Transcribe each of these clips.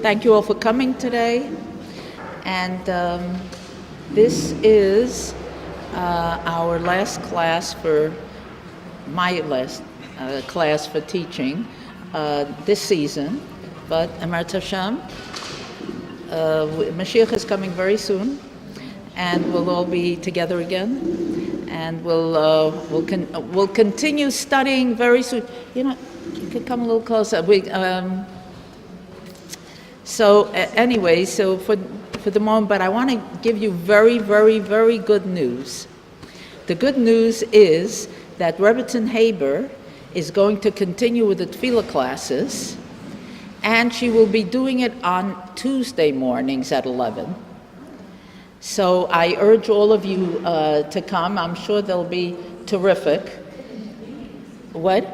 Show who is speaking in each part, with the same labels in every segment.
Speaker 1: Thank you all for coming today. And this is our last class my last class for teaching this season. But Emet Hashem, Mashiach is coming very soon, and we'll all be together again. And we'll continue studying very soon. You know, you could come a little closer. Anyway, for the moment, but I want to give you very, very, very good news. The good news is that Rebbetzin Haber is going to continue with the Tefilla classes, and she will be doing it on Tuesday mornings at 11. So I urge all of you to come. I'm sure they'll be terrific. What?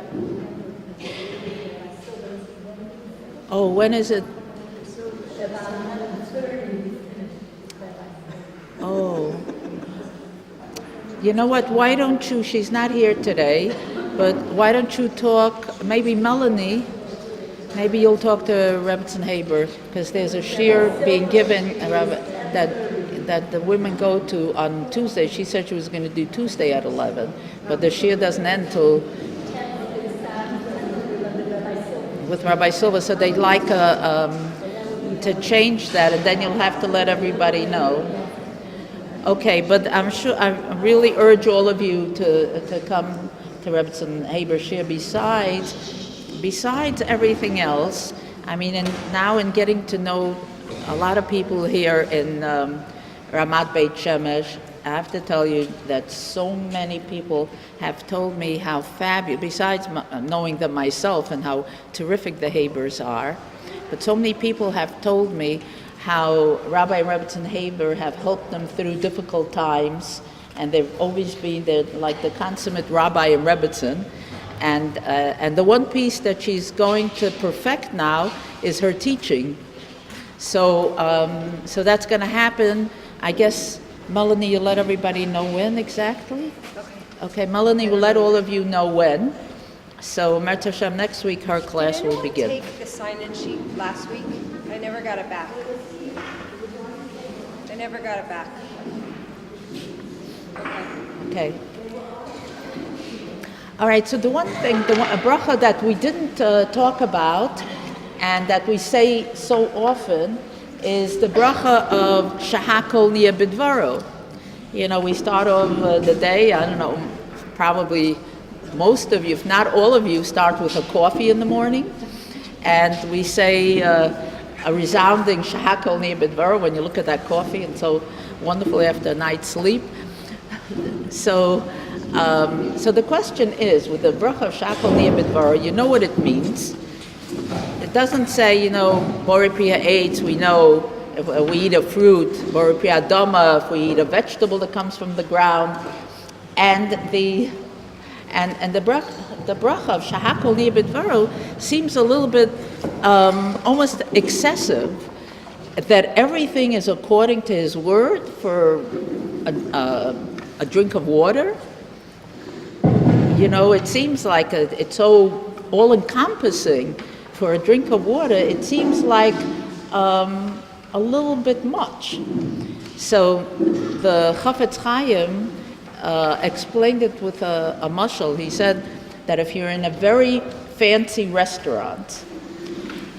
Speaker 1: Oh, when is it? Oh. You know what? Why don't you, she's not here today, but why don't you talk, maybe Melanie, maybe you'll talk to Rebbetzin Haber, because there's a shir being given that the women go to on Tuesday. She said she was going to do Tuesday at 11, but the shir doesn't end till with Rabbi Silva, so they'd like to change that, and then you'll have to let everybody know. Okay, but I'm sure, I really urge all of you to come to Rebbetzin Haber shir besides everything else. I mean, and now in getting to know a lot of people here in Ramat Beit Shemesh, I have to tell you that so many people have told me how fabulous, besides knowing them myself and how terrific the Habers are, but so many people have told me how Rabbi and Rebbetzin Haber have helped them through difficult times, and they've always been there like the consummate Rabbi and Rebbetzin. And the one piece that she's going to perfect now is her teaching. So that's going to happen. I guess, Melanie, you'll let everybody know when exactly? Okay, Melanie will let all of you know when. So, Emet Hashem, next week her class will begin.
Speaker 2: Did anyone take the sign-in sheet last week? I never got it back.
Speaker 1: Okay. All right, so the one thing, a bracha that we didn't talk about and that we say so often is the bracha of Shahakol Nia Bidvaro. You know, we start off the day, I don't know, probably most of you, if not all of you, start with a coffee in the morning. And we say a resounding Shahakol Nia Bidvaro when you look at that coffee, and so wonderful after a night's sleep. So the question is, with the bracha of Shahakol Nia Bidvaro, you know what it means. It doesn't say, you know, Borei Priya Eitz, we know if we eat a fruit, Borei Priya Adama, if we eat a vegetable that comes from the ground, and the bracha of Shahakol Nia Bidvaro seems a little bit almost excessive, that everything is according to his word for a drink of water. You know, it seems like it's so all-encompassing. For a drink of water, it seems like a little bit much. So the Chafetz Chaim explained it with a mashal. He said that if you're in a very fancy restaurant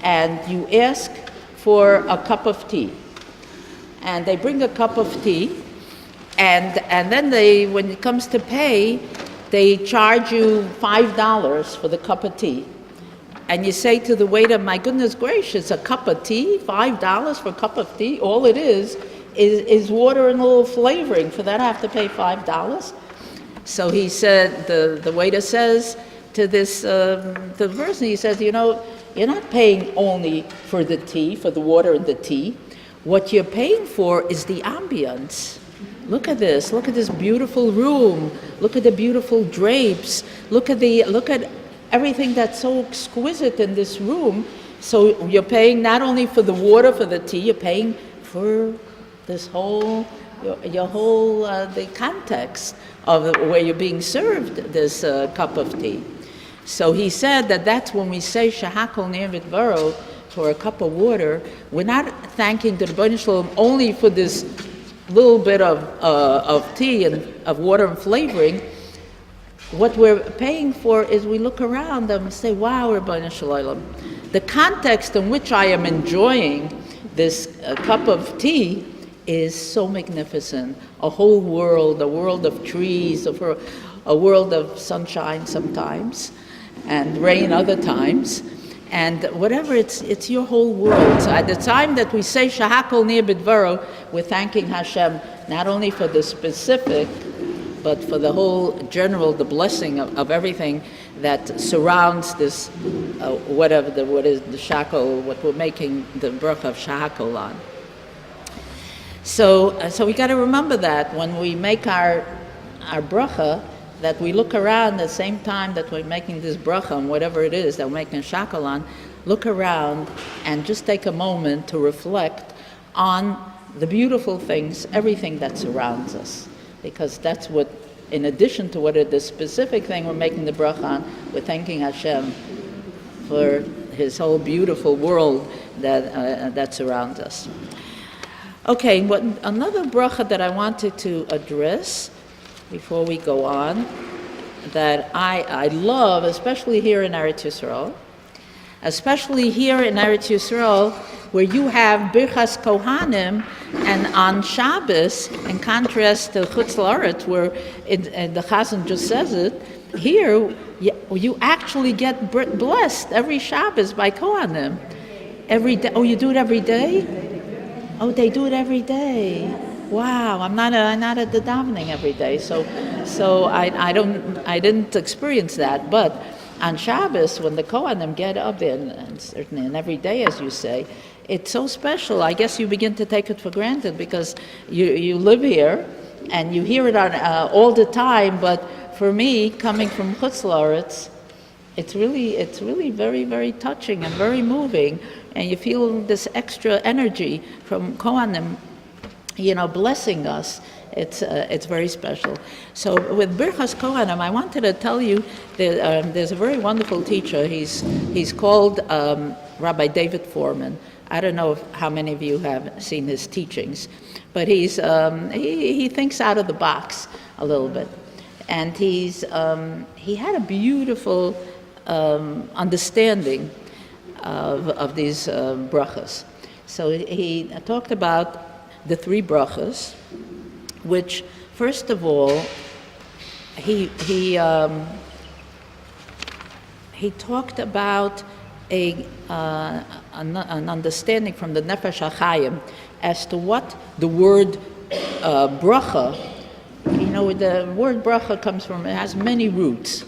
Speaker 1: and you ask for a cup of tea, and they bring a cup of tea, and then when it comes to pay, they charge you $5 for the cup of tea. And you say to the waiter, my goodness gracious, a cup of tea, $5 for a cup of tea? All it is water and a little flavoring. For that I have to pay $5? So he said, the waiter says to the person, he says, you know, you're not paying only for the tea, for the water and the tea. What you're paying for is the ambience. Look at this beautiful room. Look at the beautiful drapes. Look at everything that's so exquisite in this room. So you're paying not only for the water, for the tea, you're paying for this whole, the context of where you're being served this cup of tea. So he said that's when we say Shahakol Nia Bidvaro, for a cup of water, we're not thanking the Rebbeinu Shalom only for this little bit of tea and of water and flavoring. What we're paying for is we look around and say, wow, Rebbeinu Shalom, the context in which I am enjoying this cup of tea is so magnificent. A whole world, a world of trees, a world of sunshine sometimes, and rain other times. And whatever, it's your whole world. So at the time that we say Shahakol Nir B'Dvaro, we're thanking Hashem not only for the specific, but for the whole general, the blessing of everything that surrounds this, what is the Shakol, what we're making the bracha of Shahakol on. So we got to remember that when we make our bracha, that we look around at the same time that we're making this bracha and whatever it is that we're making shakal on, look around and just take a moment to reflect on the beautiful things, everything that surrounds us. Because that's what, in addition to what is the specific thing we're making the bracha on, we're thanking Hashem for His whole beautiful world that surrounds us. Okay, another bracha that I wanted to address before we go on, that I love, especially here in Eretz Yisrael, where you have Birchas Kohanim, and on Shabbos, in contrast to Chutz La'aretz, where the Chazan just says it, here you actually get blessed every Shabbos by Kohanim. Every day. Oh, you do it every day? Oh, they do it every day. Wow, I'm not at the davening every day, so I didn't experience that. But on Shabbos, when the Kohanim get up there, and certainly and every day, as you say, it's so special. I guess you begin to take it for granted because you live here and you hear it on all the time. But for me, coming from Chutz La'aretz, it's really very, very touching and very moving, and you feel this extra energy from Kohanim, blessing us. It's very special. So with Birchas Kohanim, I wanted to tell you that there's a very wonderful teacher. He's called Rabbi David Foreman. I don't know how many of you have seen his teachings, but he thinks out of the box a little bit, and he had a beautiful understanding of these brachas. So he talked about the three brachas, which, first of all, he talked about an understanding from the Nefesh HaChaim as to what the word bracha, the word bracha it has many roots.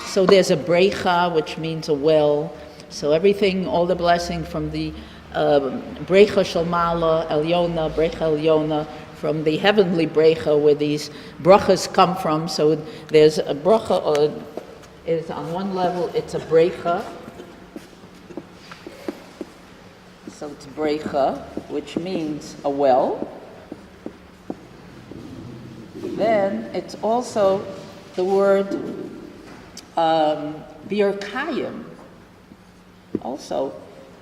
Speaker 1: So there's a brecha, which means a well. So everything, all the blessing from the brecha shel mala elyona, brecha elyona, from the heavenly brecha where these brachas come from. So there's a bracha, is on one level, it's a brecha. So it's brecha, which means a well. Then it's also the word birkayim, also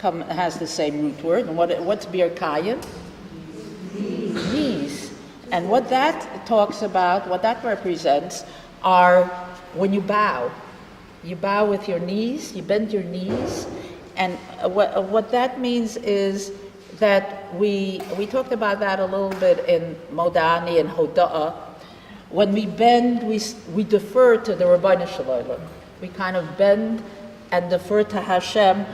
Speaker 1: has the same root word. And what's birkayim? Knees. And what that talks about, what that represents, are when you bow. You bow with your knees, you bend your knees. And what that means is that we talked about that a little bit in Modani and Hoda'ah. When we bend, we defer to the Rebbeinu Shalom. We kind of bend and defer to Hashem,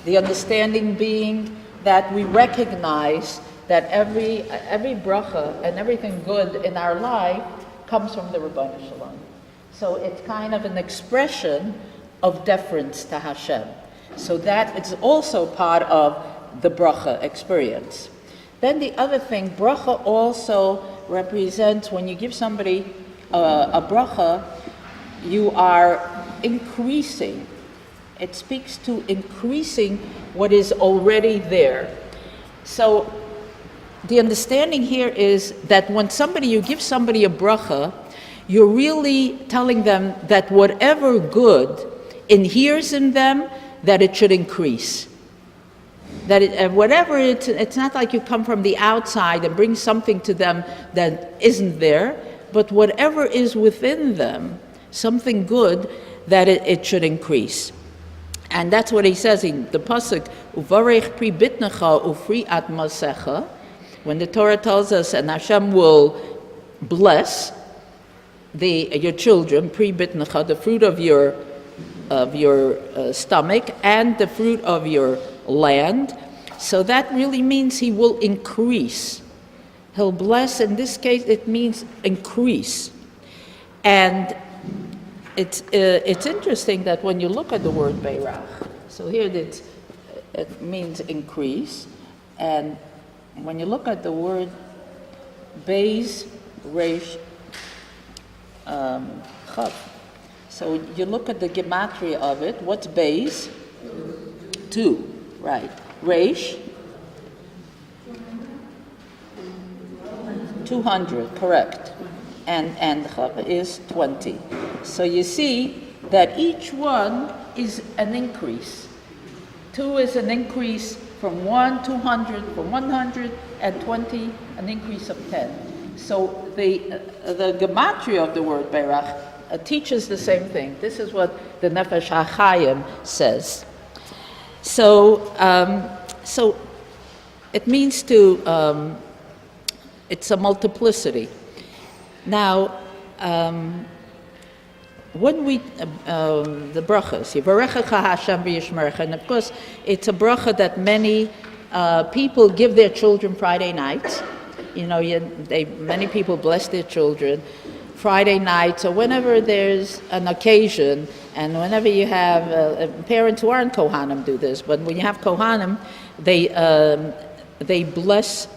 Speaker 1: the understanding being that we recognize that every bracha and everything good in our life comes from the Rebbeinu Shalom. So it's kind of an expression of deference to Hashem. So that is also part of the bracha experience. Then the other thing, bracha also represents, when you give somebody a bracha, you are increasing. It speaks to increasing what is already there. So the understanding here is that when you give somebody a bracha, you're really telling them that whatever good inheres in them, that it should increase. that whatever it's not like you come from the outside and bring something to them that isn't there, but whatever is within them, something good, that it should increase. And that's what he says in the pasuk, "Uvarech pri bitnecha ufri at masecha," when the Torah tells us, and Hashem will bless your children, pri bitnecha, the fruit of your stomach, and the fruit of your land. So that really means he will increase. He'll bless. In this case, it means increase. And it's interesting that when you look at the word beirach, so here it means increase, and when you look at the word beis resh chav, so you look at the gematria of it. What's beis? 2, right? Resh 200, correct. And chav is 20. So you see that each one is an increase. 2 is an increase from 1, 200, from 100, and 20, an increase of 10. So the gematria of the word beirach teaches the same thing. This is what the Nefesh HaChaim says. So it means it's a multiplicity. Now, when we, the brachas, Yivarechecha Hashem v'yishmerecha, and of course, it's a bracha that many people give their children Friday nights. You know, many people bless their children Friday nights, or whenever there's an occasion, and whenever you have parents who aren't Kohanim do this, but when you have Kohanim, they bless,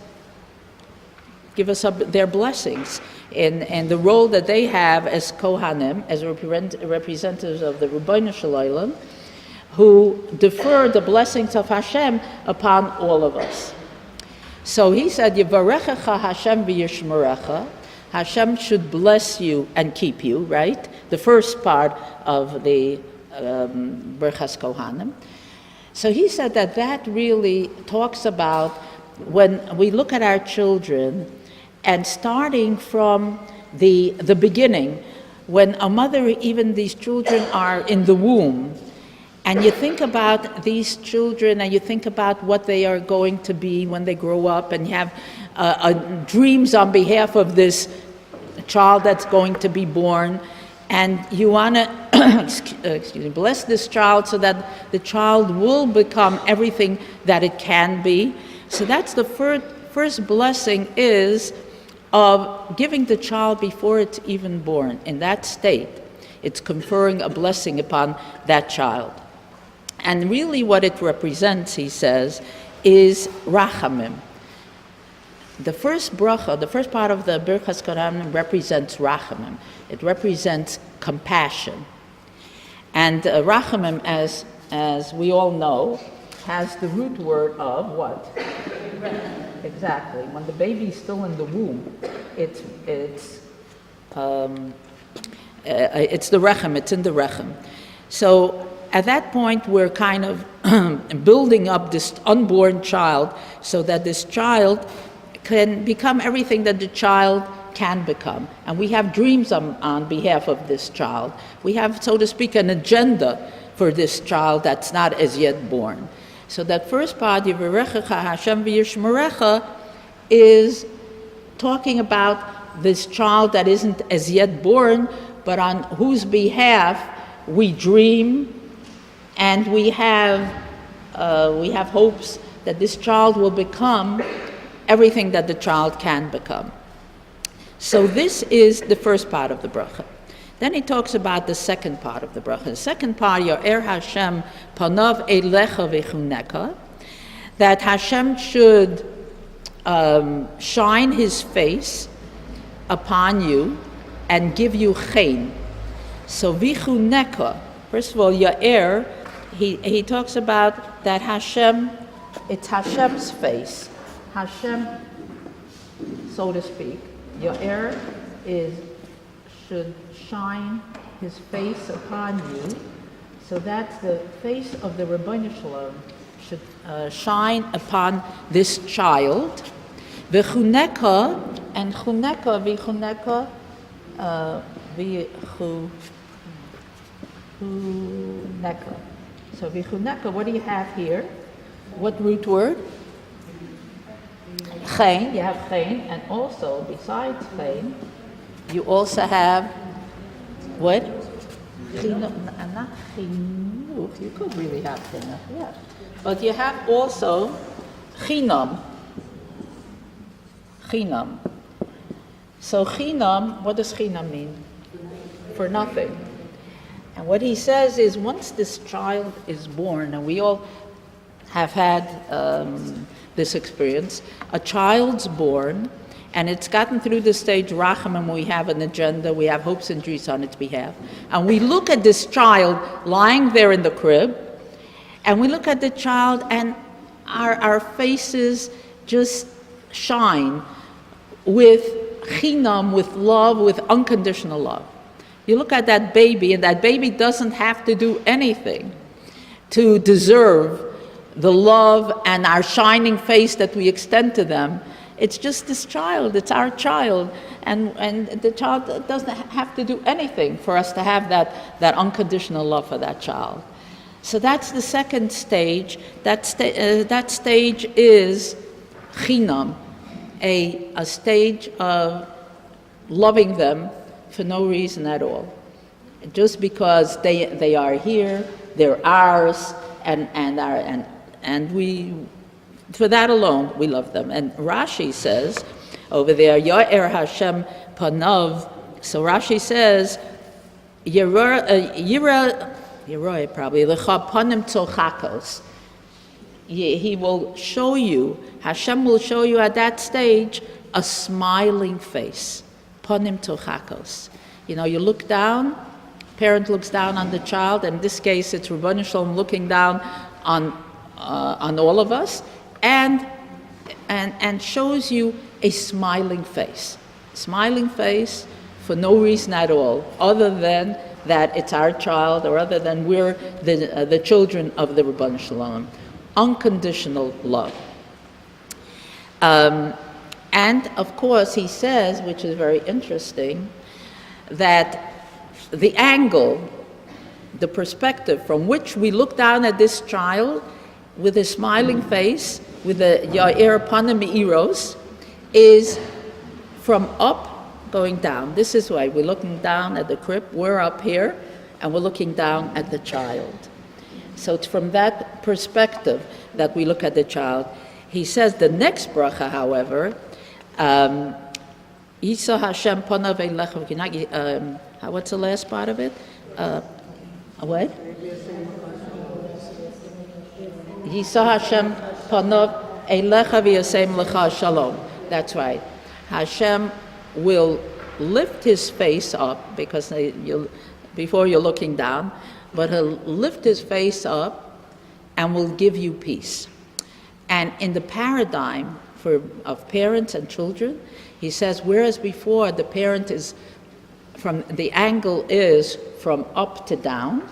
Speaker 1: give us their blessings. And the role that they have as Kohanim, as representatives of the Rebbeinu Shalom, who defer the blessings of Hashem upon all of us. So he said, Yivarechecha Hashem v'yishmerecha, Hashem should bless you and keep you, right? The first part of the Berchas Kohanim. So he said that really talks about when we look at our children, and starting from the beginning, when a mother, even these children are in the womb, and you think about these children and you think about what they are going to be when they grow up, and you have dreams on behalf of this child that's going to be born, and you want to bless this child so that the child will become everything that it can be. So that's the first blessing, is of giving the child before it's even born. In that state, it's conferring a blessing upon that child. And really what it represents, he says, is rachamim. The first bracha, the first part of the Birchas Kohanim represents rachamim. It represents compassion. And rachamim, as we all know, has the root word of what? Exactly. When the baby's still in the womb, it's the rechem. It's in the rechem. So at that point, we're kind of building up this unborn child, so that this child can become everything that the child can become. And we have dreams on behalf of this child. We have, so to speak, an agenda for this child that's not as yet born. So that first part, Yivarechecha Hashem v'yishmerecha, is talking about this child that isn't as yet born, but on whose behalf we dream, and we have hopes that this child will become everything that the child can become. So this is the first part of the bracha. Then he talks about the second part of the bracha. The second part, Yo'er Hashem panav elecha v'chuneka, that Hashem should shine his face upon you and give you chen. So v'chuneka, first of all, Yo'er, he talks about that Hashem, it's Hashem's face. Hashem, so to speak, Yo'er should shine his face upon you. So that's the face of the Rebbeinu Shalom should shine upon this child. V'chuneka, and chuneka, v'chuneka, v'chuneka. So v'chuneka, what do you have here? What root word? Chen, you have chen, and also, besides chen, you also have what? Not chinuch, you could really have chinuch, yeah. But you have also chinam. Chinam. So chinam, what does chinam mean? For nothing. And what he says is once this child is born, and we all have had this experience, a child's born, and it's gotten through the stage Racham, and we have an agenda, we have hopes and dreams on its behalf. And we look at this child lying there in the crib, and we look at the child, and our faces just shine with chinam, with love, with unconditional love. You look at that baby, and that baby doesn't have to do anything to deserve the love and our shining face that we extend to them. It's just this child, it's our child, and the child doesn't have to do anything for us to have that unconditional love for that child. So that's the second stage. That stage is chinam, a stage of loving them for no reason at all. Just because they are here, they're ours, and we, for that alone, we love them. And Rashi says over there, Ya'er Hashem panav. So Rashi says, Yirah probably, L'cha panim tzolchakos. He will show you, Hashem will show you at that stage a smiling face. Panim tzolchakos. You know, you look down, parent looks down on the child, and in this case it's Rebbeinu Shalom looking down on all of us, and shows you a smiling face for no reason at all, other than that it's our child, or other than we're the children of the Rebbeinu Shalom. Unconditional love. And of course he says, which is very interesting, that the angle, the perspective from which we look down at this child with a smiling face, with a Ya'ir Panim Me'iros, is from up going down. This is why we're looking down at the crib, we're up here, and we're looking down at the child. So it's from that perspective that we look at the child. He says the next bracha, however, Yisa Hashem Panav Elecha, what's the last part of it? What? Yisa Hashem Panav Elecha V'Yasem Lecha Shalom. That's right. Hashem will lift his face up, because before you're looking down, but he'll lift his face up and will give you peace. And in the paradigm of parents and children, he says, whereas before the parent is the angle is from up to down,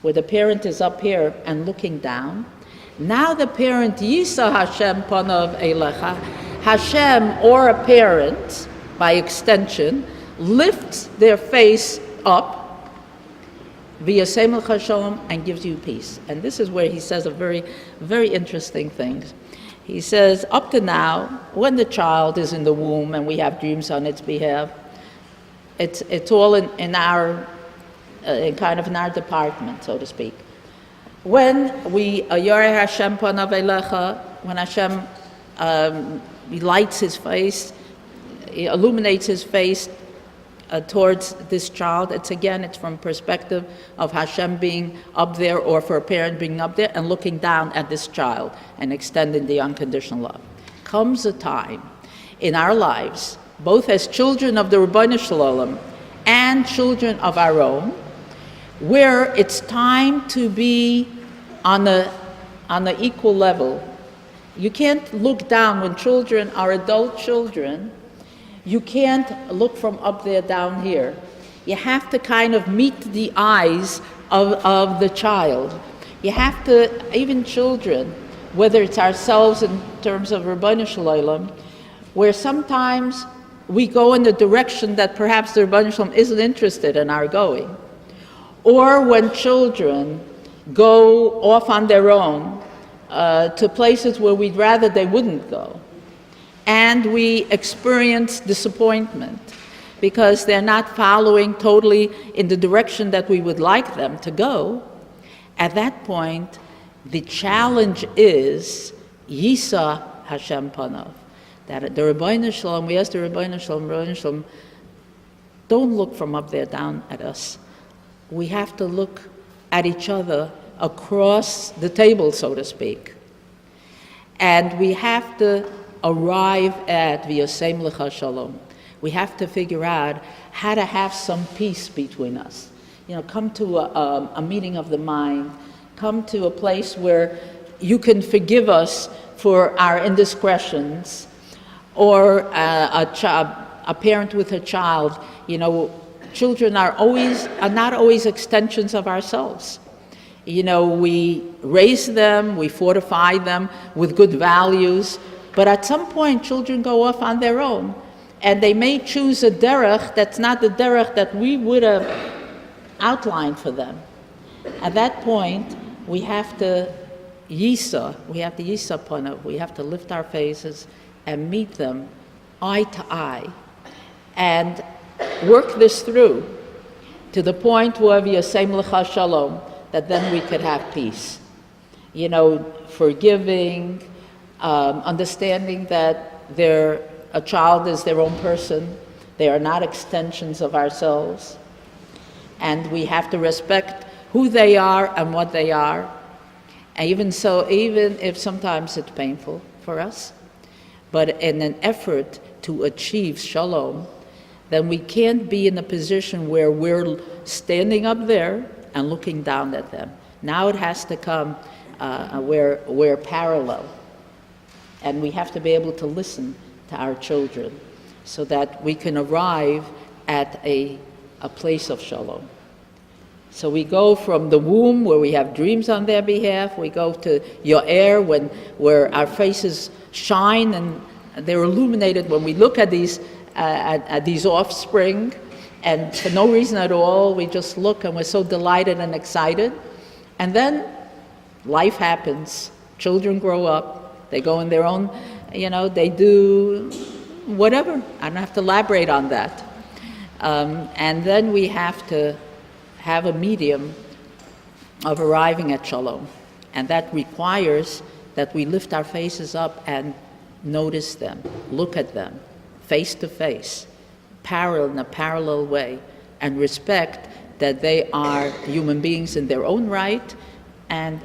Speaker 1: where the parent is up here and looking down, now the parent, Yisa Hashem Panav Elecha, Hashem, or a parent, by extension, lifts their face up, V'Yasem Lecha Shalom, and gives you peace. And this is where he says a very, very interesting thing. He says, up to now, when the child is in the womb and we have dreams on its behalf, it's all in our kind of in our department, so to speak. When we Yoreh Hashem Panav Elecha, when Hashem lights his face, he illuminates his face towards this child, it's from perspective of Hashem being up there, or for a parent being up there and looking down at this child and extending the unconditional love. Comes a time in our lives, both as children of the Rebbeinu Shalom and children of our own, where it's time to be on an equal level. You can't look down when children are adult children. You can't look from up there down here. You have to kind of meet the eyes of the child. You have to, even children, whether it's ourselves in terms of Rebbeinu Shalom, where sometimes we go in the direction that perhaps the Rebbeinu Shalom isn't interested in our going. Or when children go off on their own to places where we'd rather they wouldn't go. And we experience disappointment because they're not following totally in the direction that we would like them to go. At that point, the challenge is Yisa Hashem Panav. That the Rebbeinu Shalom, we ask the Rebbeinu Shalom, don't look from up there down at us. We have to look at each other across the table, so to speak. And we have to arrive at V'yosem Lecha Shalom. We have to figure out how to have some peace between us. Come to a meeting of the mind. Come to a place where you can forgive us for our indiscretions. Or a parent with a child. Children are not always extensions of ourselves. We raise them, we fortify them with good values, but at some point children go off on their own, and they may choose a derech that's not the derech that we would have outlined for them. At that point, we have to yisa panav, we have to lift our faces and meet them eye to eye, and work this through to the point where V'yosem Lecha Shalom, that then we could have peace. Forgiving, understanding that a child is their own person. They are not extensions of ourselves. And we have to respect who they are and what they are. And even if sometimes it's painful for us, but in an effort to achieve shalom, then we can't be in a position where we're standing up there and looking down at them. Now it has to come where we're parallel. And we have to be able to listen to our children so that we can arrive at a place of shalom. So we go from the womb where we have dreams on their behalf, we go to Yo'er where our faces shine and they're illuminated when we look at these offspring, and for no reason at all, we just look and we're so delighted and excited. And then life happens. Children grow up. They go in their own, they do whatever. I don't have to elaborate on that. And then we have to have a medium of arriving at shalom. And that requires that we lift our faces up and notice them, look at them, face to face, in a parallel way, and respect that they are human beings in their own right, and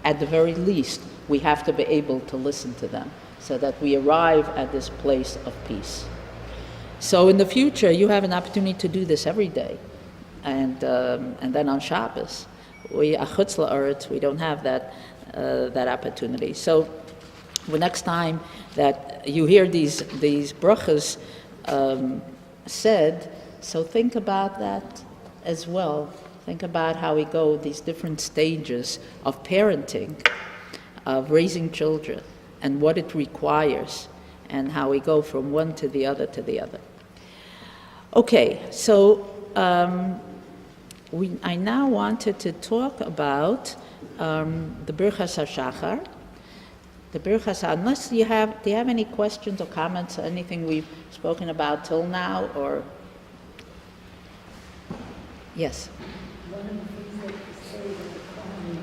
Speaker 1: at the very least, we have to be able to listen to them so that we arrive at this place of peace. So in the future, you have an opportunity to do this every day. And then on Shabbos, we don't have that opportunity. So the next time that you hear these brachas said, so think about that as well. Think about how we go these different stages of parenting, of raising children, and what it requires, and how we go from one to the other to the other. Okay, so I now wanted to talk about the Birchas HaShachar. The Birchas, unless do you have any questions or comments, or anything we've spoken about till now, or? Yes.
Speaker 3: One of the things that you say that the Kohanim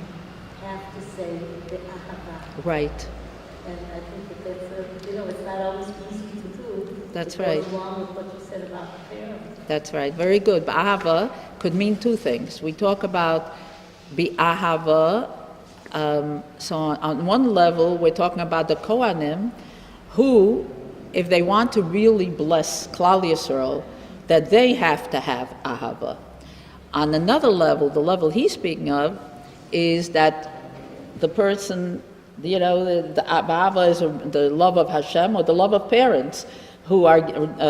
Speaker 3: have to say the ahava.
Speaker 1: Right.
Speaker 3: And I think that's it's not always easy to do.
Speaker 1: That's
Speaker 3: it
Speaker 1: right.
Speaker 3: goes along with what you said about the parents.
Speaker 1: That's right. Very good. Ahava could mean two things. We talk about ahava. So on one level, we're talking about the Kohanim, who, if they want to really bless Klal Yisrael, that they have to have ahava. On another level, the level he's speaking of, is that the person, the ahava is the love of Hashem or the love of parents who are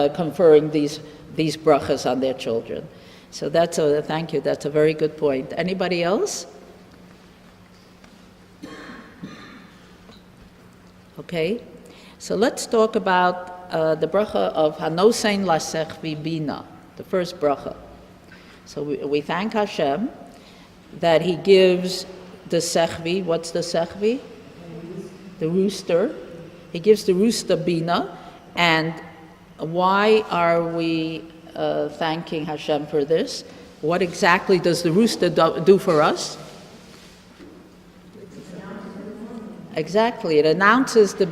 Speaker 1: conferring these brachas on their children. So thank you. That's a very good point. Anybody else? Okay? So let's talk about the bracha of Hanosein Lasechvi Bina, the first bracha. So we thank Hashem that He gives the Sechvi. What's the Sechvi? The rooster. He gives the rooster Bina. And why are we thanking Hashem for this? What exactly does the rooster do for us? Exactly, it announces the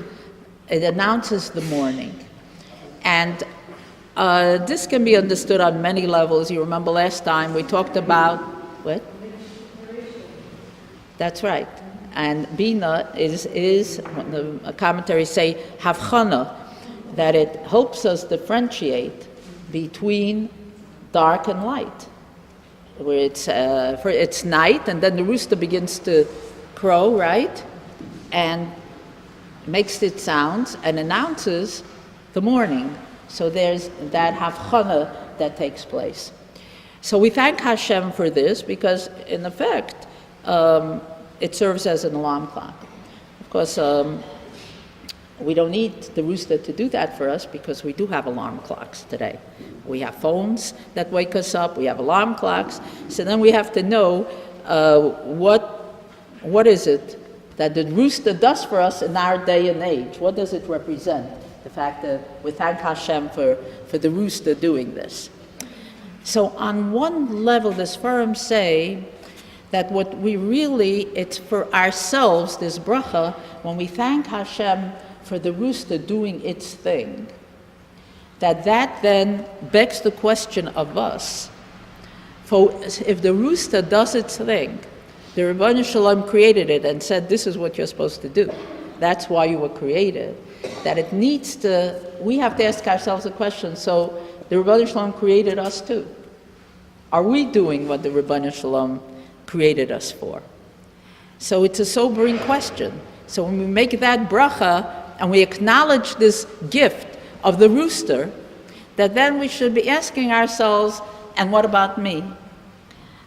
Speaker 1: morning. And this can be understood on many levels. You remember last time we talked about, what? That's right. And Bina is the commentaries say, Havchana, that it helps us differentiate between dark and light. Where it's night, and then the rooster begins to crow, right? And makes its sounds and announces the morning. So there's that havchana that takes place. So we thank Hashem for this because, in effect, it serves as an alarm clock. Of course, we don't need the rooster to do that for us because we do have alarm clocks today. We have phones that wake us up. We have alarm clocks. So then we have to know what is it that the rooster does for us in our day and age. What does it represent? The fact that we thank Hashem for the rooster doing this. So on one level, the Sfarim say that what we really, it's for ourselves, this bracha, when we thank Hashem for the rooster doing its thing, that then begs the question of us. For if the rooster does its thing, the Rebbetzin Shalom created it and said, this is what you're supposed to do. That's why you were created. That it needs to, we have to ask ourselves a question, so the Rebbetzin Shalom created us too. Are we doing what the Rebbetzin Shalom created us for? So it's a sobering question. So when we make that bracha and we acknowledge this gift of the rooster, that then we should be asking ourselves, and what about me?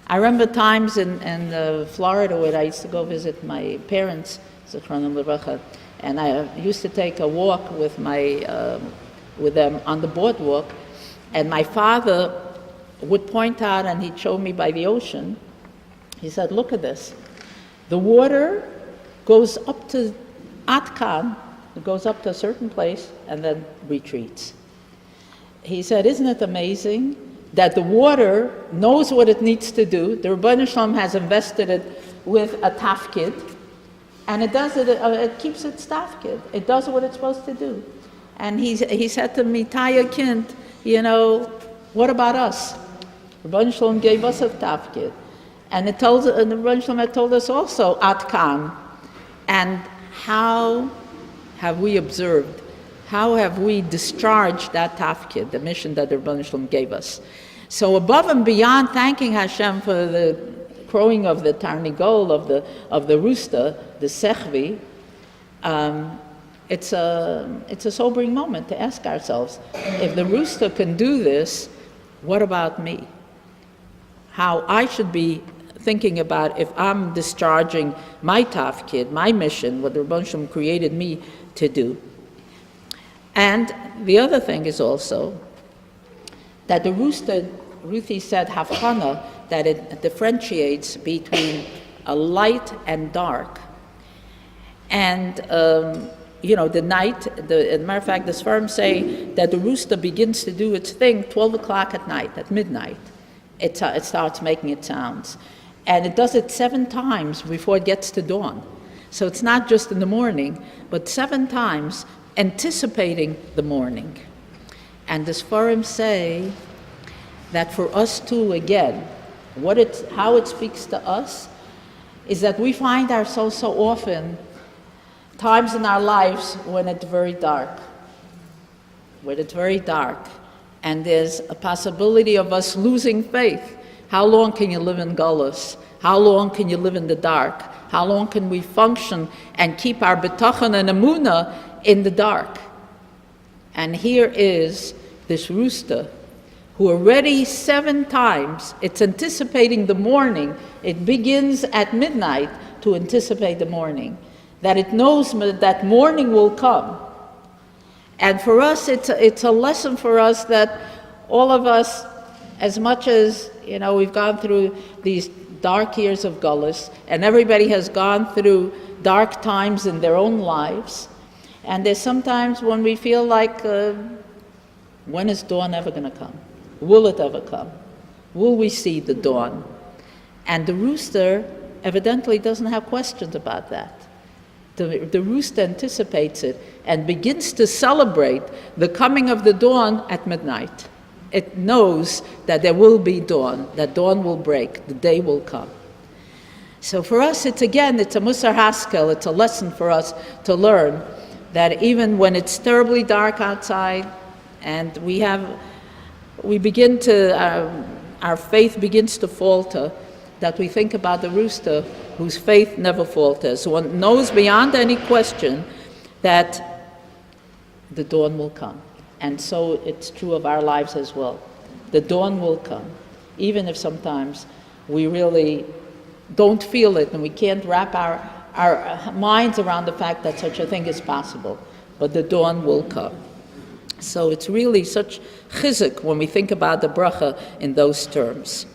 Speaker 1: I remember times in Florida where I used to go visit my parents, Zichronim Livracha, and I used to take a walk with them on the boardwalk, and my father would point out, and he'd show me by the ocean. He said, look at this. The water goes up to Atkan, it goes up to a certain place, and then retreats. He said, isn't it amazing that the water knows what it needs to do? The Rebbetzin Shalom has invested it with a tafkid, and it does it. It keeps its tafkid. It does what it's supposed to do. And he said to me, Taya Kind, what about us? Rebbetzin Shalom gave us a tafkid, and the Rebbetzin Shalom had told us also Atkan. And how have we observed? How have we discharged that tafkid, the mission that the Rebbetzin Shalom gave us? So above and beyond thanking Hashem for the crowing of the tarnigol, of the rooster, the sechvi, it's a sobering moment to ask ourselves, if the rooster can do this, what about me? How I should be thinking about if I'm discharging my tafkid, my mission, what the Rebbetzin Shalom created me to do. And the other thing is also that the rooster, Ruthie said, havchana, that it differentiates between a light and dark. And, the night, as a matter of fact, the Sfarim say that the rooster begins to do its thing 12 o'clock at night, at midnight. It starts making its sounds. And it does it 7 times before it gets to dawn. So it's not just in the morning, but 7 times anticipating the morning. And the Sfarim say that for us too, again, how it speaks to us is that we find ourselves so often times in our lives when it's very dark. And there's a possibility of us losing faith. How long can you live in gullus? How long can you live in the dark? How long can we function and keep our betachon and emunah in the dark? And here is this rooster who already 7 times, it's anticipating the morning. It begins at midnight to anticipate the morning. that it knows that morning will come. And for us, it's a lesson for us that all of us, as much as, we've gone through these dark years of Gullus, and everybody has gone through dark times in their own lives, and there's sometimes when we feel like, when is dawn ever going to come? Will it ever come? Will we see the dawn? And the rooster evidently doesn't have questions about that. The rooster anticipates it and begins to celebrate the coming of the dawn at midnight. It knows that there will be dawn, that dawn will break, the day will come. So for us, it's a Musar Haskel, it's a lesson for us to learn that even when it's terribly dark outside and our faith begins to falter, that we think about the rooster whose faith never falters, one knows beyond any question that the dawn will come. And so it's true of our lives as well. The dawn will come, even if sometimes we really don't feel it and we can't wrap our minds around the fact that such a thing is possible. But the dawn will come. So it's really such chizuk when we think about the bracha in those terms.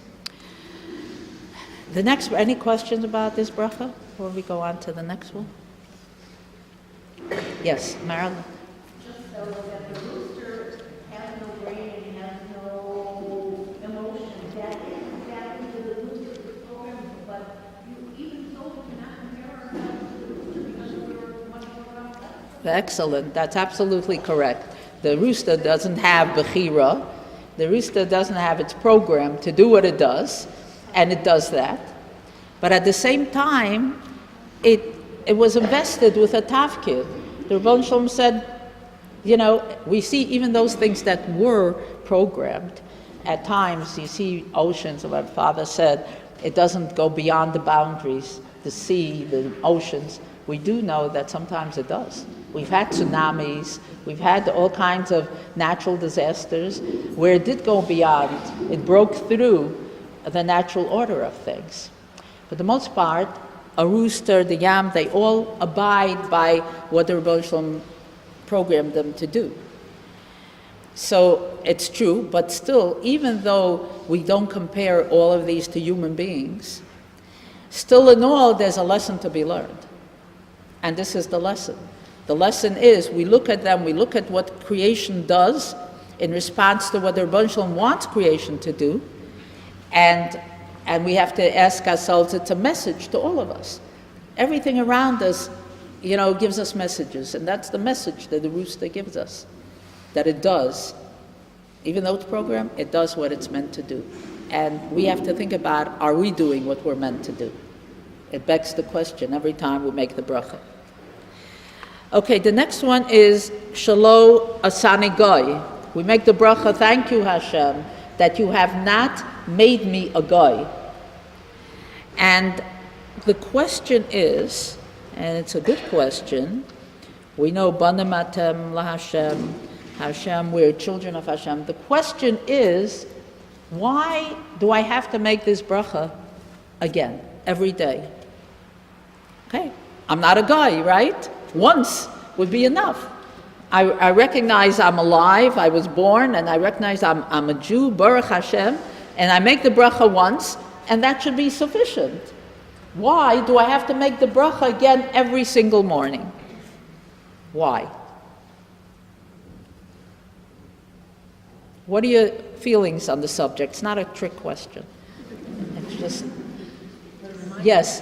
Speaker 1: Any questions about this bracha before we go on to the next one? Yes, Marilyn.
Speaker 4: Just so that the rooster has no brain and has no emotion. That is exactly the rooster's program, but even so, we cannot compare ourselves to the rooster because we're much more complex.
Speaker 1: Excellent. That's absolutely correct. The rooster doesn't have bechira. The rooster doesn't have its program to do what it does, and it does that. But at the same time, it was invested with a tafkid. The Rebbetzin Shalom said, we see even those things that were programmed. At times, you see oceans, what Father said, it doesn't go beyond the boundaries, the sea, the oceans. We do know that sometimes it does. We've had tsunamis, we've had all kinds of natural disasters where it did go beyond, it broke through the natural order of things. For the most part, a rooster, the yam, they all abide by what the Rebbetzin Shalom programmed them to do. So it's true, but still, even though we don't compare all of these to human beings, still in all, there's a lesson to be learned. And this is the lesson. The lesson is, we look at them, we look at what creation does in response to what the Rebbetzin Shalom wants creation to do, and we have to ask ourselves, it's a message to all of us. Everything around us, gives us messages, and that's the message that the rooster gives us, that it does. Even though it's programmed, it does what it's meant to do. And we have to think about, are we doing what we're meant to do? It begs the question every time we make the bracha. Okay, the next one is Shalo Asani Goy. We make the bracha, thank you Hashem, that you have not made me a goy. And the question is, and it's a good question, we know Banim Atem La Hashem, Hashem, we're children of Hashem. The question is, why do I have to make this bracha again, every day? Okay, I'm not a guy, right? Once would be enough. I recognize I'm alive, I was born, and I recognize I'm a Jew, Baruch Hashem, and I make the bracha once, and that should be sufficient. Why do I have to make the bracha again every single morning? Why? What are your feelings on the subject? It's not a trick question. It's just, yes.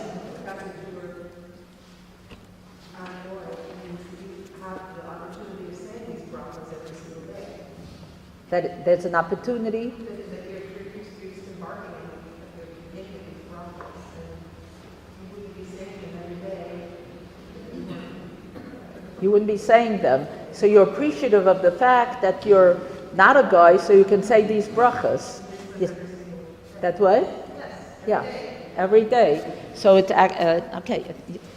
Speaker 1: That there's an opportunity. You wouldn't be saying them. So you're appreciative of the fact that you're not a guy, so you can say these brachas. Yes. That way? Yes. Yeah, every day. So it's, okay,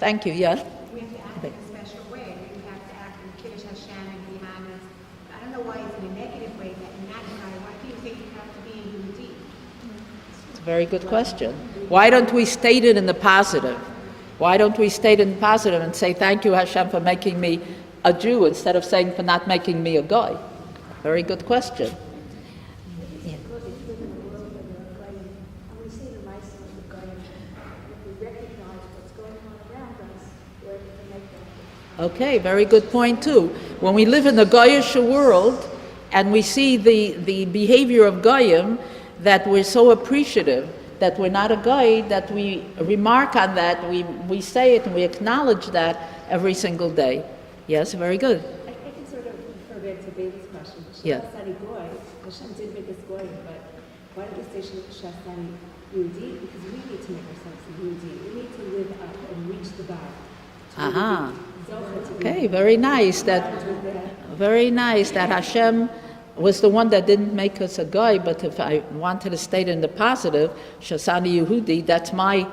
Speaker 1: thank you, yeah?
Speaker 5: We have to act in a special way. We have to act in Kiddush Hashem and be honest. I don't know why it's in a negative way that in that guy, why do you think you have to be in Yehudi?
Speaker 1: It's a very good question. Why don't we state it in the positive? Why don't we state in positive and say, thank you, Hashem, for making me a Jew, instead of saying for not making me a guy? Very good question.
Speaker 3: Because it's living in a world where there are goyim, and we see the mice of the goyim. If we recognize what's going on around us, we're able to make that.
Speaker 1: Okay, very good point too. When we live in the Goyish world and we see the behavior of Goyim, that we're so appreciative that we're not a Goy, that we remark on that, we say it and we acknowledge that every single day. Yes, very good.
Speaker 6: I can sort of refer back to Bailey's question.
Speaker 1: Yeah.
Speaker 6: Shasani Goy, Hashem did make us Goy, but why did we say Shasani Yehudi? Because we need to make ourselves a Yehudi. We need to live up and reach the God.
Speaker 1: Aha.
Speaker 6: Zocha to be
Speaker 1: Okay, very nice. Very nice that Hashem was the one that didn't make us a guy, but if I wanted to state in the positive, Shasani Yehudi, that's my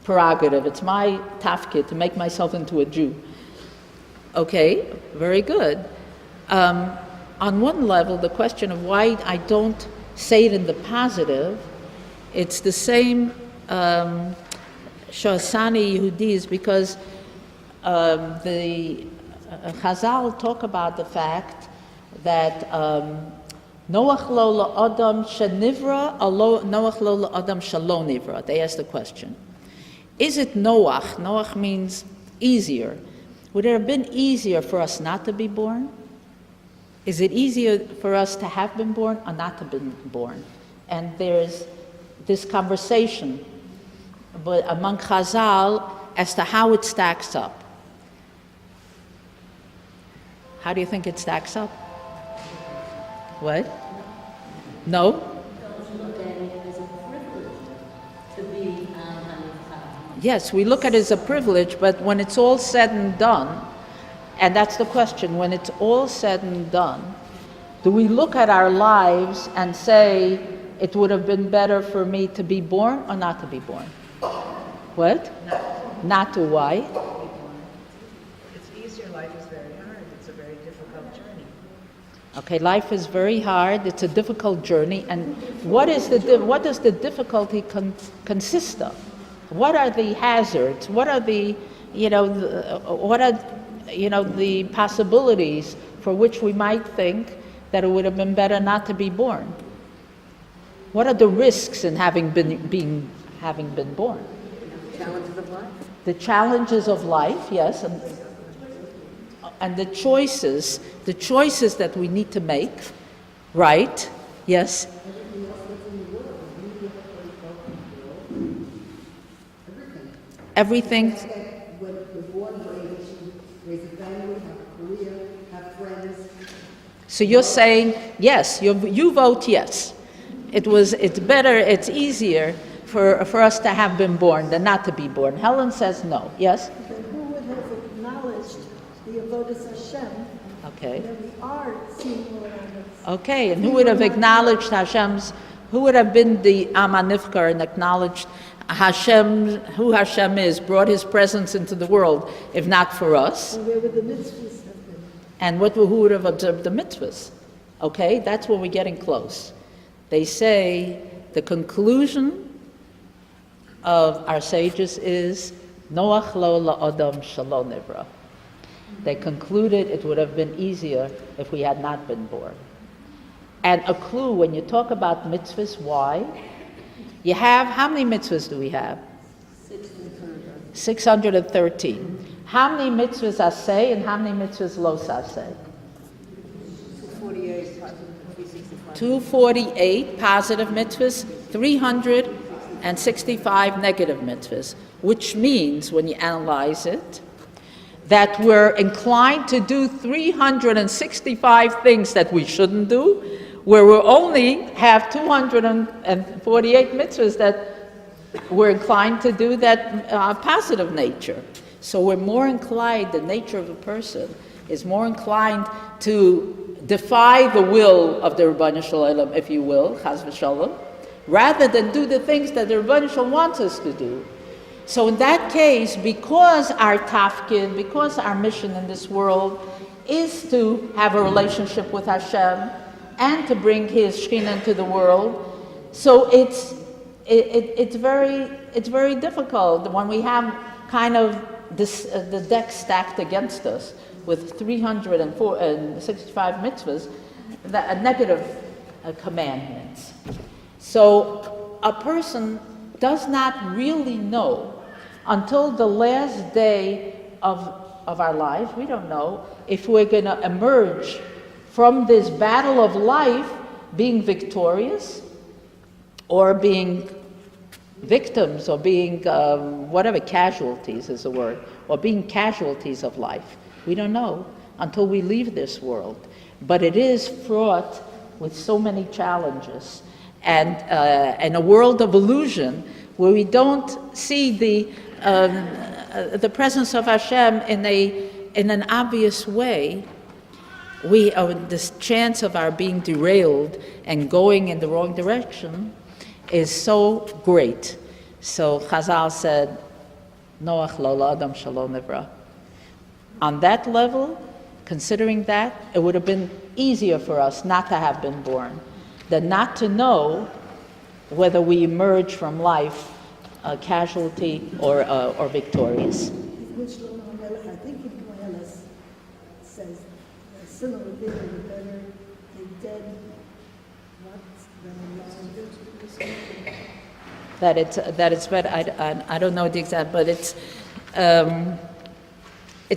Speaker 1: prerogative, it's my tafkid to make myself into a Jew. Okay, very good. On one level, the question of why I don't say it in the positive, it's the same Shasani Yehudi is because the Chazal talk about the fact that Noach lo la'adam shenivra, Noach lo la'adam shelo nivra. They asked the question, is it Noach? Noach means easier. Would it have been easier for us not to be born? Is it easier for us to have been born or not to have been born? And there's this conversation but among Chazal as to how it stacks up. How do you think it stacks up? What? No?
Speaker 3: Look at it as a privilege to be
Speaker 1: Yes, we look at it as a privilege, but when it's all said and done, and that's the question, when it's all said and done, do we look at our lives and say, it would have been better for me to be born or not to be born? What? Not to. Why?
Speaker 7: It's easier, life is very hard, it's a very difficult journey.
Speaker 1: Okay, life is very hard, it's a difficult journey, and what does the difficulty consist of? What are the hazards? What are the possibilities for which we might think that it would have been better not to be born? What are the risks in having been born?
Speaker 7: Challenges of life?
Speaker 1: The challenges of life, yes, and the choices that we need to make, right? Yes. Everything.
Speaker 8: When we're born, we're able to raise a family, have a career, have friends.
Speaker 1: So you're saying yes. You vote yes. It's better. It's easier for us to have been born than not to be born. Helen says no. Yes.
Speaker 9: Then who would have acknowledged the avodas Hashem?
Speaker 1: Okay.
Speaker 9: That we are seeing all around us.
Speaker 1: Okay. And who would have acknowledged Hashem's? Who would have been the Amanifkar and acknowledged Hashem, who Hashem is, brought His presence into the world, if not for us?
Speaker 9: And where would the mitzvahs have been?
Speaker 1: And who would have observed the mitzvahs? Okay, that's where we're getting close. They say the conclusion of our sages is Noach lo la'adam shelo nivra. They concluded it would have been easier if we had not been born. And a clue when you talk about mitzvahs, why? You have, how many mitzvahs do we have? 613. How many mitzvahs are say and how many mitzvahs lo say? 248 positive mitzvahs, 365 negative mitzvahs, which means, when you analyze it, that we're inclined to do 365 things that we shouldn't do, where we only have 248 mitzvahs that we're inclined to do that positive nature. So we're more inclined, the nature of a person is more inclined to defy the will of the Rebbeinu Shalom, if you will, Chas v'Shalom, rather than do the things that the Rebbeinu Shalom wants us to do. So in that case, because our tafkid, because our mission in this world is to have a relationship with Hashem and to bring His Shekhinah into the world, so it's very difficult when we have kind of the deck stacked against us with 365 mitzvahs, negative commandments. So a person does not really know until the last day of our lives, we don't know if we're going to emerge from this battle of life being victorious or being victims or being whatever, casualties is the word, or being casualties of life. We don't know until we leave this world. But it is fraught with so many challenges and a world of illusion where we don't see the presence of Hashem in an obvious way. This chance of our being derailed and going in the wrong direction is so great. So Chazal said, Noach lo la'adam shelo nivra. On that level, considering that, it would have been easier for us not to have been born than not to know whether we emerge from life a casualty or victorious.
Speaker 9: Which Shlomo HaMelech, I think in Koheles, says, the sooner the bigger, the better, the dead, than alive.
Speaker 1: That it's better. I don't know the exact, but it's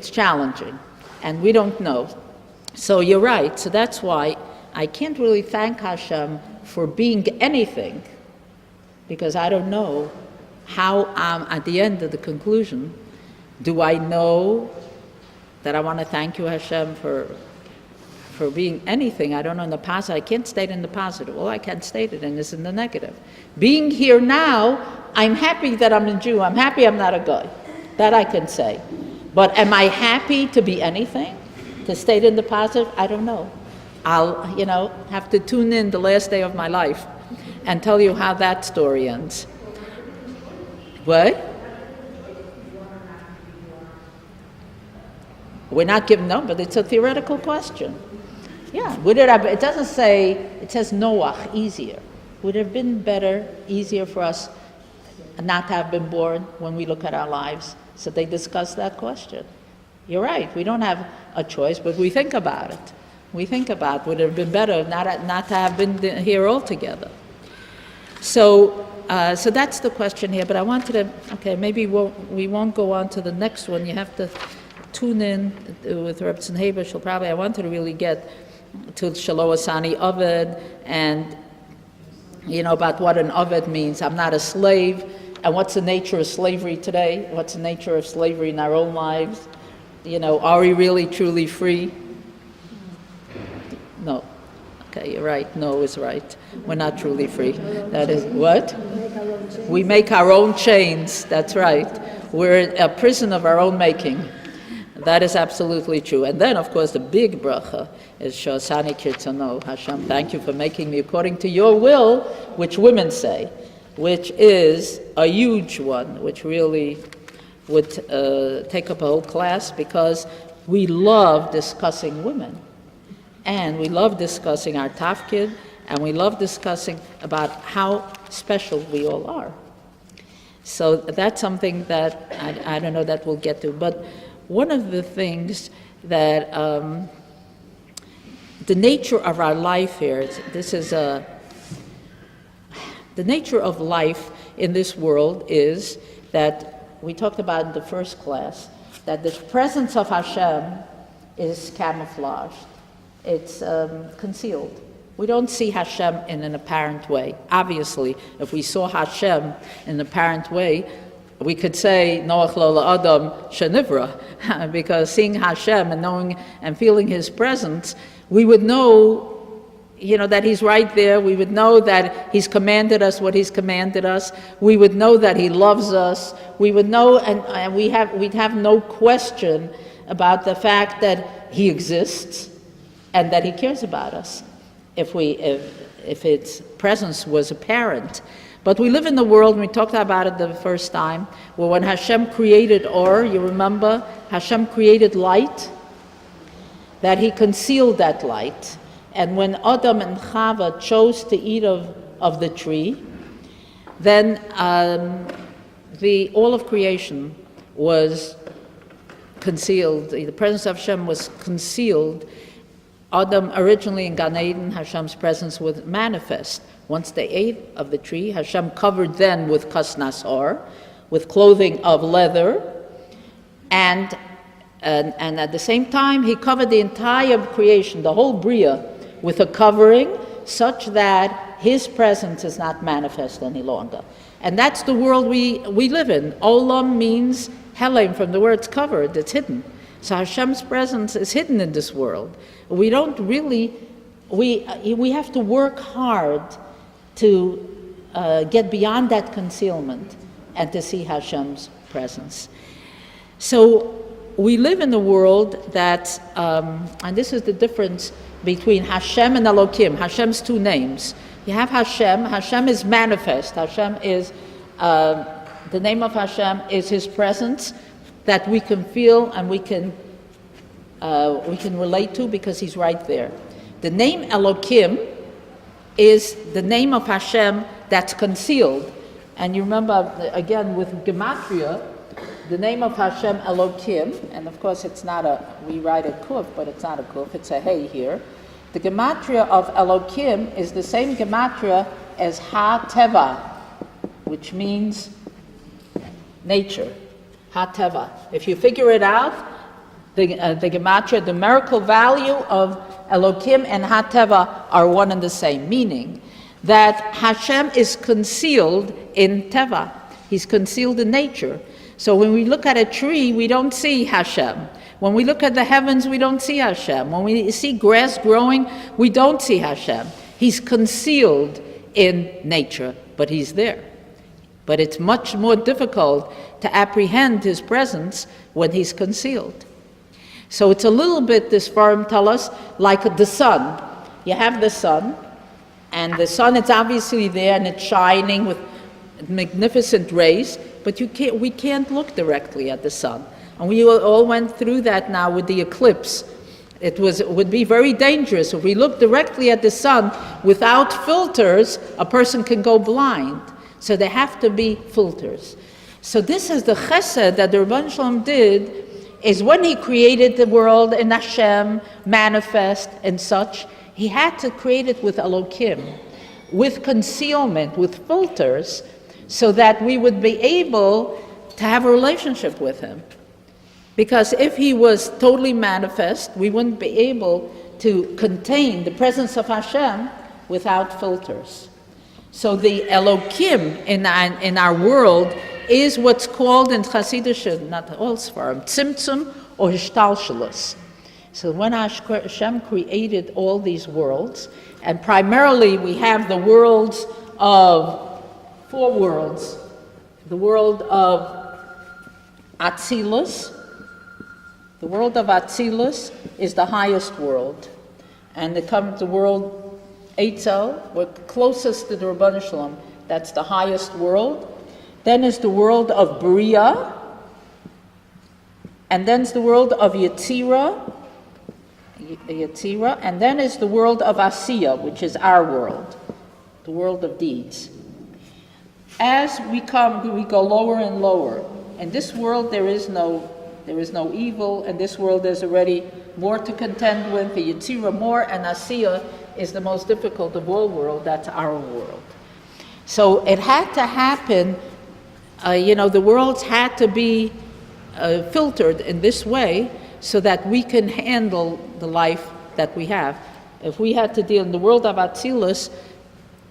Speaker 1: challenging, and we don't know. So you're right. So that's why I can't really thank Hashem for being anything, because I don't know how at the end of the conclusion, do I know that I want to thank you, Hashem, for being anything? I don't know in the positive. I can't state in the positive. All I can state it in is in the negative. Being here now, I'm happy that I'm a Jew. I'm happy I'm not a guy. That I can say. But am I happy to be anything? To state in the positive? I don't know. I'll, have to tune in the last day of my life and tell you how that story ends. What? We're not given, no, but it's a theoretical question. Yeah, would it have, it doesn't say, it says Noach, easier. Would it have been better, easier for us not to have been born when we look at our lives? So they discuss that question. You're right, we don't have a choice, but we think about it. We think about, would it have been better not to have been here altogether? So that's the question here, but I wanted to, okay, maybe we won't go on to the next one. You have to tune in with Rebbetzin Feige. I wanted to really get to Shelo Asani Oved and, about what an Oved means. I'm not a slave, and what's the nature of slavery today? What's the nature of slavery in our own lives? Are we really truly free? No. Okay, you're right. No is right. We're not truly free. That is what? We make our own chains. That's right. We're a prison of our own making. That is absolutely true. And then, of course, the big bracha is Shosani Kirtzano. Hashem, thank you for making me according to your will, which women say, which is a huge one, which really would take up a whole class, because we love discussing women. And we love discussing our tafkid, and we love discussing about how special we all are. So that's something that I don't know that we'll get to. But one of the things that the nature of our life here, the nature of life in this world is that we talked about in the first class, that the presence of Hashem is camouflaged. It's concealed. We don't see Hashem in an apparent way. Obviously, if we saw Hashem in an apparent way, we could say, Noach lo la'adam shenivra, because seeing Hashem and knowing and feeling His presence, we would know, that He's right there. We would know that He's commanded us what He's commanded us. We would know that He loves us. We would know, and we'd have no question about the fact that He exists and that He cares about us, if its presence was apparent. But we live in the world, and we talked about it the first time, where when Hashem created Or, you remember, Hashem created light, that He concealed that light. And when Adam and Chava chose to eat of the tree, then all of creation was concealed. The presence of Hashem was concealed. Adam, originally in Gan Eden, Hashem's presence was manifest. Once they ate of the tree, Hashem covered them with kasnasor, with clothing of leather, and at the same time, he covered the entire creation, the whole Bria, with a covering such that his presence is not manifest any longer. And that's the world we live in. Olam means helem, from the word covered, it's hidden. So Hashem's presence is hidden in this world. We don't really, we have to work hard to get beyond that concealment and to see Hashem's presence. So we live in a world that, and this is the difference between Hashem and Elokim, Hashem's two names. You have Hashem. Hashem is manifest. Hashem is, the name of Hashem is his presence that we can feel and we can relate to because he's right there. The name Elokim is the name of Hashem that's concealed. And you remember, again, with Gematria, the name of Hashem Elokim, and of course it's not we write a kuf, but it's not a kuf, it's a hey here. The gematria of Elokim is the same gematria as Ha-Teva, which means nature, Ha-Teva. If you figure it out, the gematria, the numerical value of Elokim and Ha-Teva are one and the same, meaning that Hashem is concealed in Teva. He's concealed in nature. So when we look at a tree, we don't see Hashem. When we look at the heavens, we don't see Hashem. When we see grass growing, we don't see Hashem. He's concealed in nature, but he's there. But it's much more difficult to apprehend his presence when he's concealed. So it's a little bit, this Farim tell us, like the sun. You have the sun, and the sun is obviously there, and it's shining with magnificent rays, but we can't look directly at the sun. And we all went through that now with the eclipse. It would be very dangerous. If we look directly at the sun without filters, a person can go blind. So there have to be filters. So this is the chesed that the Rebbetzin Shalom did, is when he created the world in Hashem, manifest and such, he had to create it with Elokim, with concealment, with filters, so that we would be able to have a relationship with him. Because if he was totally manifest, we wouldn't be able to contain the presence of Hashem without filters. So the Elokim in our world is what's called in Chassidus, not all Sfarim, Tzimtzum or Hishtalshelus. So when Hashem created all these worlds, and primarily we have the worlds of, 4 worlds, the world of Atzilus. The world of Atzilus is the highest world. And the world Eitzel, we're closest to the Rebbetzin Shalom, that's the highest world. Then is the world of Bria. And then is the world of Yetzira. And then is the world of Asiya, which is our world, the world of deeds. As we go lower and lower. In this world there is no evil. In this world there's already more to contend with. The Yetzirah more, and Asiya is the most difficult of all worlds. That's our world. So it had to happen, the worlds had to be filtered in this way so that we can handle the life that we have. If we had to deal in the world of Atzilus,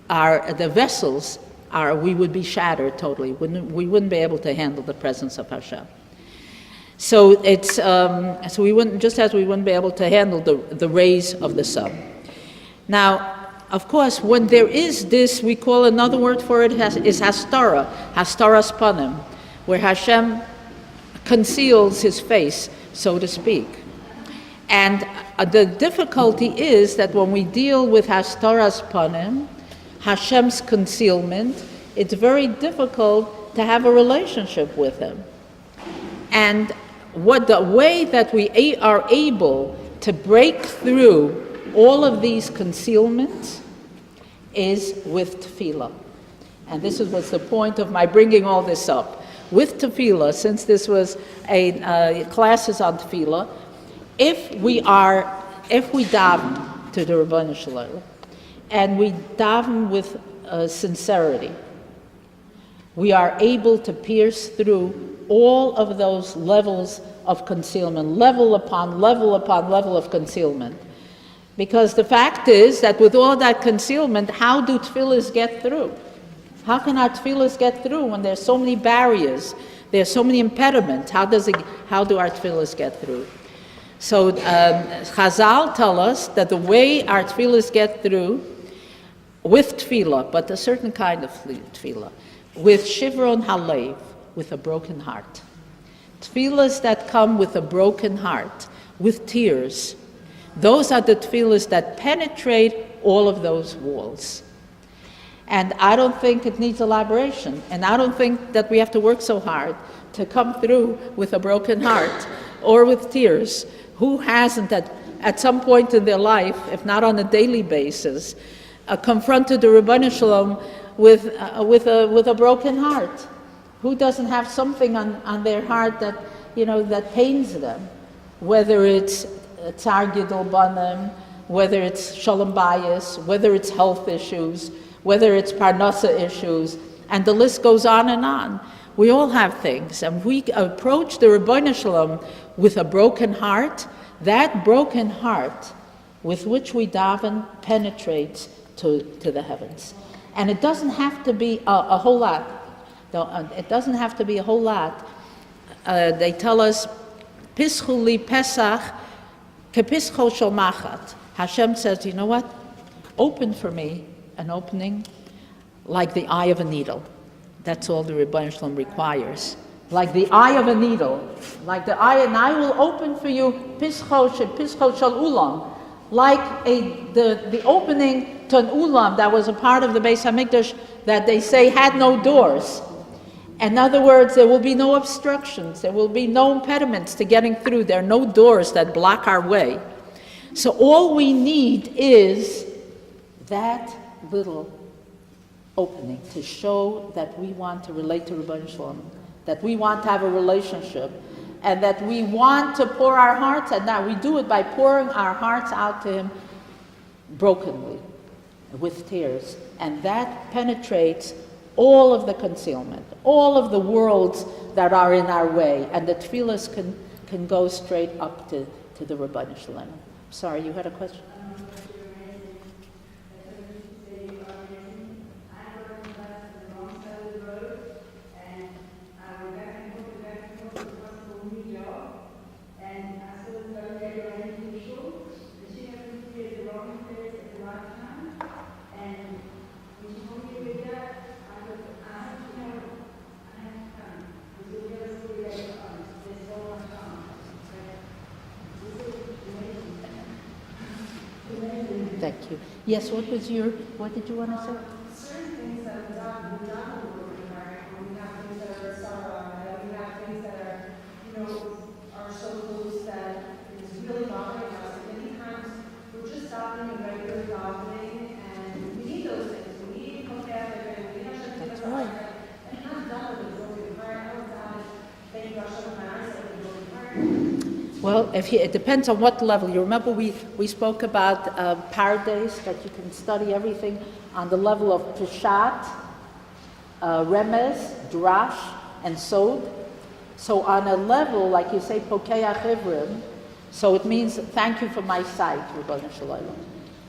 Speaker 1: the vessels we would be shattered totally. We wouldn't be able to handle the presence of Hashem. So it's so we wouldn't, just as we wouldn't be able to handle the rays of the sun. Now, of course, when there is this, we call another word for it is hastara, hastaras panim, where Hashem conceals his face, so to speak. And the difficulty is that when we deal with hastaras panim, Hashem's concealment, it's very difficult to have a relationship with him. And the way that we are able to break through all of these concealments is with Tefilla. And this was the point of my bringing all this up. with Tefilla, since this was a classes on Tefilla, if we daven to the Rebbeinu Shalom, and we daven with sincerity, we are able to pierce through all of those levels of concealment, level upon level upon level of concealment. Because the fact is that with all that concealment, how do tefillahs get through? How can our tefillahs get through when there's so many barriers, there's so many impediments? How do our tefillahs get through? So Chazal tell us that the way our tefillahs get through, with tefillah, but a certain kind of tefillah, with shivron halev, with a broken heart. Tefillahs that come with a broken heart, with tears, those are the tefillahs that penetrate all of those walls. And I don't think it needs elaboration, and I don't think that we have to work so hard to come through with a broken heart or with tears. Who hasn't at some point in their life, if not on a daily basis, confronted the Rebbeinu Shalom with a broken heart? Who doesn't have something on their heart that, that pains them? Whether it's Tsar Gidol Banim, whether it's Shalom Bayis, whether it's health issues, whether it's Parnasa issues, and the list goes on and on. We all have things, and we approach the Rebbeinu Shalom with a broken heart. That broken heart with which we daven penetrates to the heavens. And it doesn't have to be a whole lot. It doesn't have to be a whole lot. They tell us, Pischu li Pesach kepischo shel machat. Hashem says, you know what? Open for me an opening like the eye of a needle. That's all the Rebbeinu Shalom requires. Like the eye of a needle. Like the eye, and I will open for you pischo shel ulam. Like the opening to an ulam that was a part of the Beis HaMikdash that they say had no doors. In other words, there will be no obstructions. There will be no impediments to getting through. There are no doors that block our way. So all we need is that little opening to show that we want to relate to Rebbeinu Shalom, that we want to have a relationship, and that we want to pour our hearts, and now we do it by pouring our hearts out to Him brokenly, with tears. And that penetrates all of the concealment, all of the worlds that are in our way, and the tefillahs can go straight up to the Rebbeinu Shalom. Sorry, you had a question? Thank you. Yes, what did you want to say?
Speaker 6: Certain things that we don't work hard, and we have things that are sorrow, and we have things that are so close that it's really bothering us. And many times we're just stopping and regular davening, and we need those things. We need compassion, and we have to give us
Speaker 1: right.
Speaker 6: And not done with a broken heart. I don't doubt it. Thank God, showing my eyes with a broken heart.
Speaker 1: Well, it depends on what level. You remember we spoke about Pardes, that you can study everything on the level of Peshat, Remez, Drash, and Sod. So on a level, like you say, Pokeach Ivrim, so it means thank you for my sight, Rebbeinu Shalom.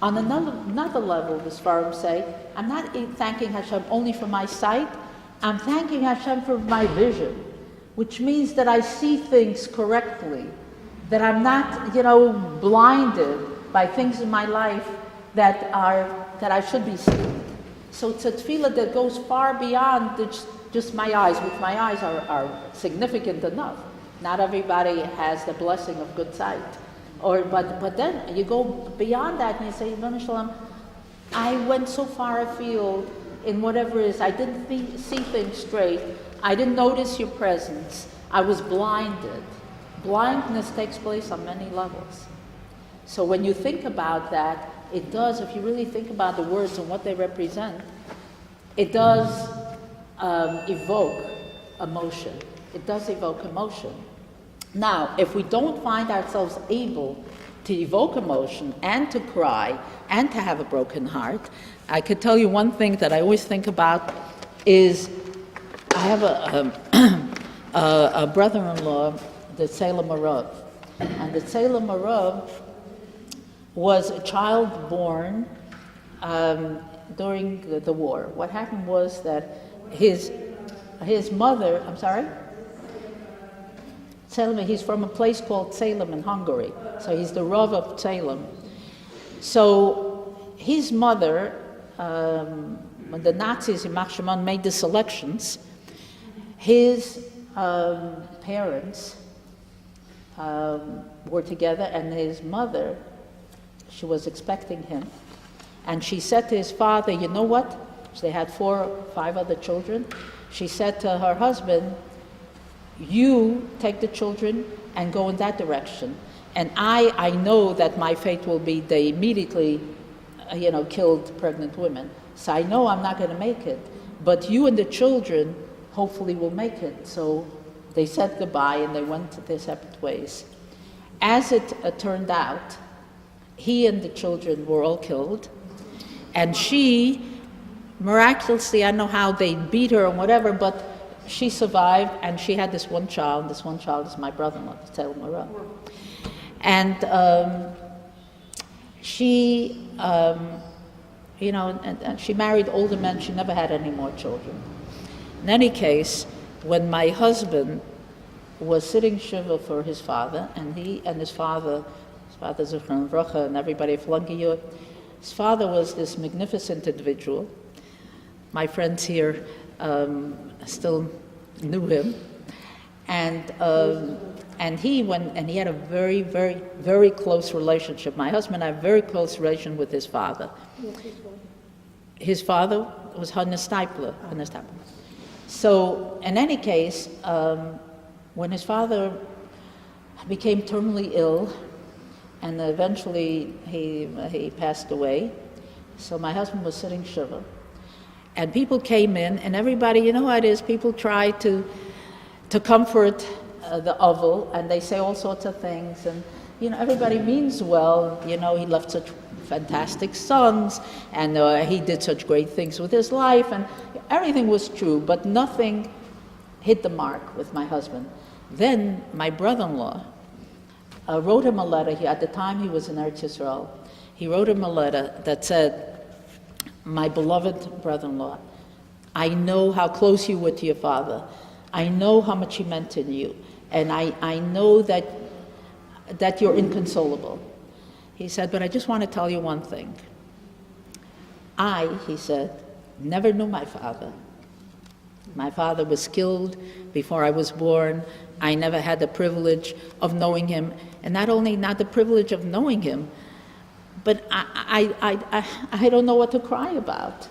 Speaker 1: On another level, the Sfarim say, I'm not thanking Hashem only for my sight, I'm thanking Hashem for my vision, which means that I see things correctly, that I'm not, blinded by things in my life that I should be seeing. So it's a tefillah that goes far beyond just my eyes, which my eyes are significant enough. Not everybody has the blessing of good sight. But then you go beyond that and you say, Rebbeinu Shalom, I went so far afield in whatever it is. I didn't see things straight. I didn't notice your presence. I was blinded. Blindness takes place on many levels. So when you think about that, it does, if you really think about the words and what they represent, it does evoke emotion. It does evoke emotion. Now, if we don't find ourselves able to evoke emotion and to cry and to have a broken heart, I could tell you one thing that I always think about is I have a brother-in-law, the Salem Marav, and the Salem Marav was a child born during the war. What happened was that his mother, I'm sorry? Salem, he's from a place called Salem in Hungary. So he's the Rav of Salem. So his mother, when the Nazis in Machshemon made the selections, his parents were together, and his mother, she was expecting him. And she said to his father, you know what? They had 4 or 5 other children. She said to her husband, you take the children and go in that direction. And I know that my fate will be they immediately, killed pregnant women. So I know I'm not going to make it. But you and the children hopefully will make it. So they said goodbye and they went their separate ways. As it turned out, he and the children were all killed. And she, miraculously, I don't know how they beat her or whatever, but she survived, and she had this one child. This one child is my brother-in-law, Tel Mara. And she, and she married older men. She never had any more children. In any case, when my husband was sitting shiva for his father, and he and his father Zichron Vracha, and everybody Flunkiyu, his father was this magnificent individual. My friends here still knew him, and he had a very, very, very close relationship. My husband had a very close relation with his father. His father was Hannes Steipler. So, in any case, when his father became terminally ill, and eventually he passed away, so my husband was sitting shiva. And people came in, and everybody, you know how it is, people try to comfort the oval, and they say all sorts of things, and everybody means well. He left such fantastic sons, and he did such great things with his life, and everything was true, but nothing hit the mark with my husband. Then my brother-in-law wrote him a letter. At the time he was in Eretz Yisrael. He wrote him a letter that said, my beloved brother-in-law, I know how close you were to your father. I know how much he meant to you. And I know that you're inconsolable. He said, but I just want to tell you one thing. He said, never knew my father. My father was killed before I was born. I never had the privilege of knowing him. And not only not the privilege of knowing him, but I don't know what to cry about.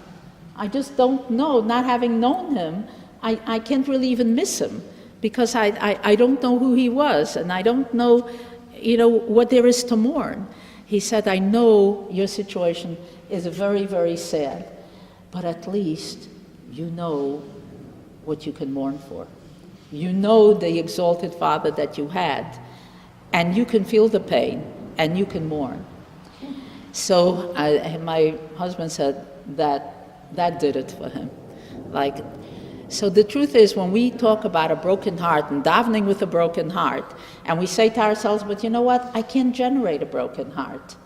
Speaker 1: I just don't know. Not having known him, I can't really even miss him, because I don't know who he was, and I don't know, what there is to mourn. He said, I know your situation is very, very sad, but at least you know what you can mourn for. You know the exalted father that you had, and you can feel the pain, and you can mourn. So my husband said that did it for him. So the truth is, when we talk about a broken heart and davening with a broken heart, and we say to ourselves, but you know what? I can't generate a broken heart.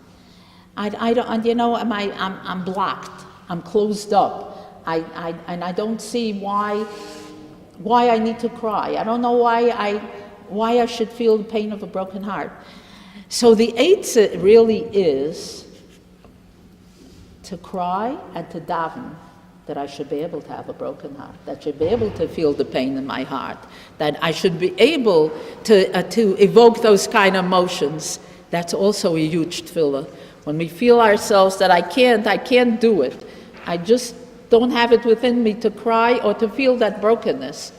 Speaker 1: I don't, I'm blocked. I'm closed up. And I don't see why I need to cry. I don't know why I should feel the pain of a broken heart. So the eitzah really is to cry and to daven that I should be able to have a broken heart, that I should be able to feel the pain in my heart, that I should be able to evoke those kind of emotions. That's also a huge tefillah. When we feel ourselves that I can't do it, I just don't have it within me to cry or to feel that brokenness,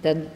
Speaker 1: then